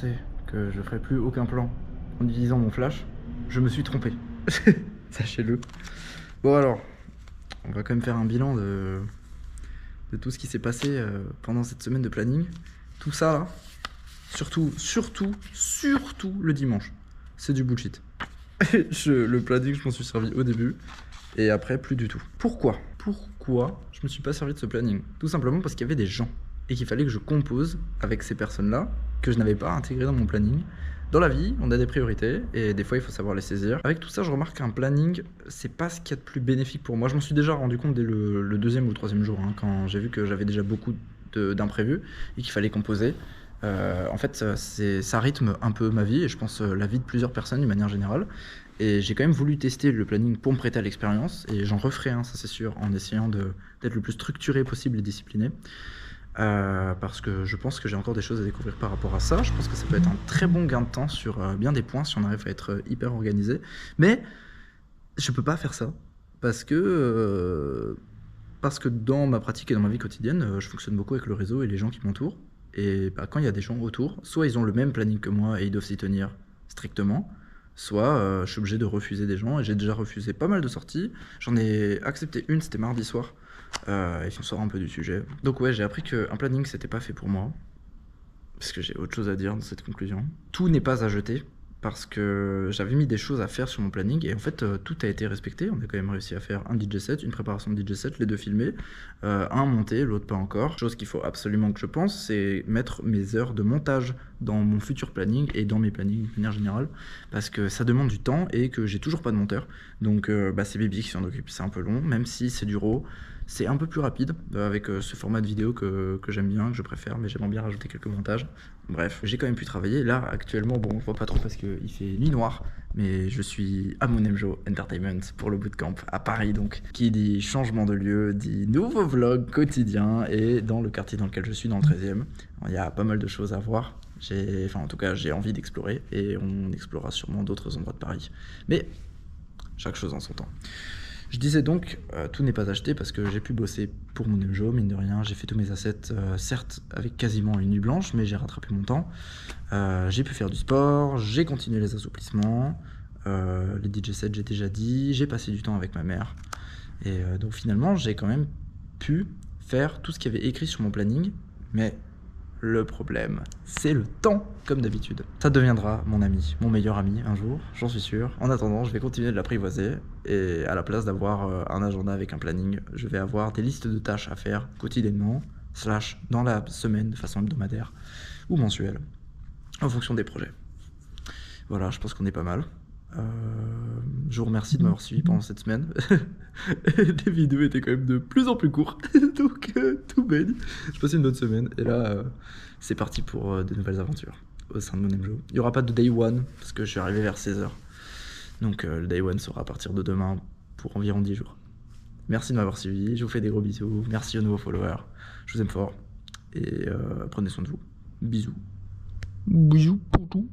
pensais que je ferais plus aucun plan en utilisant mon flash, je me suis trompé. Sachez-le. Bon alors, on va quand même faire un bilan de tout ce qui s'est passé pendant cette semaine de planning. Tout ça là, surtout le dimanche, c'est du bullshit. Le planning, je m'en suis servi au début et après plus du tout. Pourquoi je me suis pas servi de ce planning? Tout simplement parce qu'il y avait des gens et qu'il fallait que je compose avec ces personnes-là que je n'avais pas intégrées dans mon planning. Dans la vie, on a des priorités et des fois il faut savoir les saisir. Avec tout ça, je remarque qu'un planning, c'est pas ce qu'il y a de plus bénéfique pour moi. Je m'en suis déjà rendu compte dès le deuxième ou le troisième jour, hein, quand j'ai vu que j'avais déjà beaucoup d'imprévus et qu'il fallait composer. En fait, ça rythme un peu ma vie et je pense la vie de plusieurs personnes d'une manière générale. Et j'ai quand même voulu tester le planning pour me prêter à l'expérience et j'en referai un, ça c'est sûr, en essayant d'être le plus structuré possible et discipliné. Parce que je pense que j'ai encore des choses à découvrir par rapport à ça. Je pense que ça peut être un très bon gain de temps sur bien des points si on arrive à être hyper organisé. Mais je peux pas faire ça parce que dans ma pratique et dans ma vie quotidienne, je fonctionne beaucoup avec le réseau et les gens qui m'entourent. Et quand il y a des gens autour, soit ils ont le même planning que moi et ils doivent s'y tenir strictement, soit je suis obligé de refuser des gens. Et j'ai déjà refusé pas mal de sorties. J'en ai accepté une, c'était mardi soir. Et si on sort un peu du sujet. Donc ouais, j'ai appris qu'un planning, c'était pas fait pour moi. Parce que j'ai autre chose à dire dans cette conclusion. Tout n'est pas à jeter. Parce que j'avais mis des choses à faire sur mon planning et en fait tout a été respecté. On a quand même réussi à faire un DJ set, une préparation de DJ set, les deux filmés, un monté, l'autre pas encore. Chose qu'il faut absolument que je pense, c'est mettre mes heures de montage dans mon futur planning et dans mes plannings de manière générale, parce que ça demande du temps et que j'ai toujours pas de monteur. Donc c'est Bibi qui s'en occupe, c'est un peu long, même si c'est du RAW. C'est un peu plus rapide avec ce format de vidéo que j'aime bien, que je préfère, mais j'aimerais bien rajouter quelques montages. Bref, j'ai quand même pu travailler. Là, actuellement, bon, je vois pas trop parce qu'il fait nuit noire, mais je suis à Monemjo Entertainment pour le bootcamp à Paris, donc. Qui dit changement de lieu, dit nouveau vlog quotidien, et dans le quartier dans lequel je suis, dans le 13e, il y a pas mal de choses à voir. En tout cas, j'ai envie d'explorer, et on explorera sûrement d'autres endroits de Paris. Mais chaque chose en son temps. Je disais donc, tout n'est pas acheté parce que j'ai pu bosser pour mon Monemjo, mine de rien. J'ai fait tous mes assets, certes avec quasiment une nuit blanche, mais j'ai rattrapé mon temps. J'ai pu faire du sport, j'ai continué les assouplissements, les DJ sets j'ai déjà dit, j'ai passé du temps avec ma mère. Et donc finalement, j'ai quand même pu faire tout ce qu'il y avait écrit sur mon planning, mais le problème, c'est le temps, comme d'habitude. Ça deviendra mon ami, mon meilleur ami un jour, j'en suis sûr. En attendant, je vais continuer de l'apprivoiser et à la place d'avoir un agenda avec un planning, je vais avoir des listes de tâches à faire quotidiennement, / dans la semaine de façon hebdomadaire ou mensuelle, en fonction des projets. Voilà, je pense qu'on est pas mal. Je vous remercie de m'avoir suivi pendant cette semaine. Les vidéos étaient quand même de plus en plus courtes, donc tout baigne. Je passe une bonne semaine et là c'est parti pour de nouvelles aventures au sein de Monemjo. Il n'y aura pas de day one parce que je suis arrivé vers 16h. Donc le day one sera à partir de demain pour environ 10 jours. Merci de m'avoir suivi, je vous fais des gros bisous. Merci aux nouveaux followers, je vous aime fort et prenez soin de vous. Bisous. Bisous pour tout.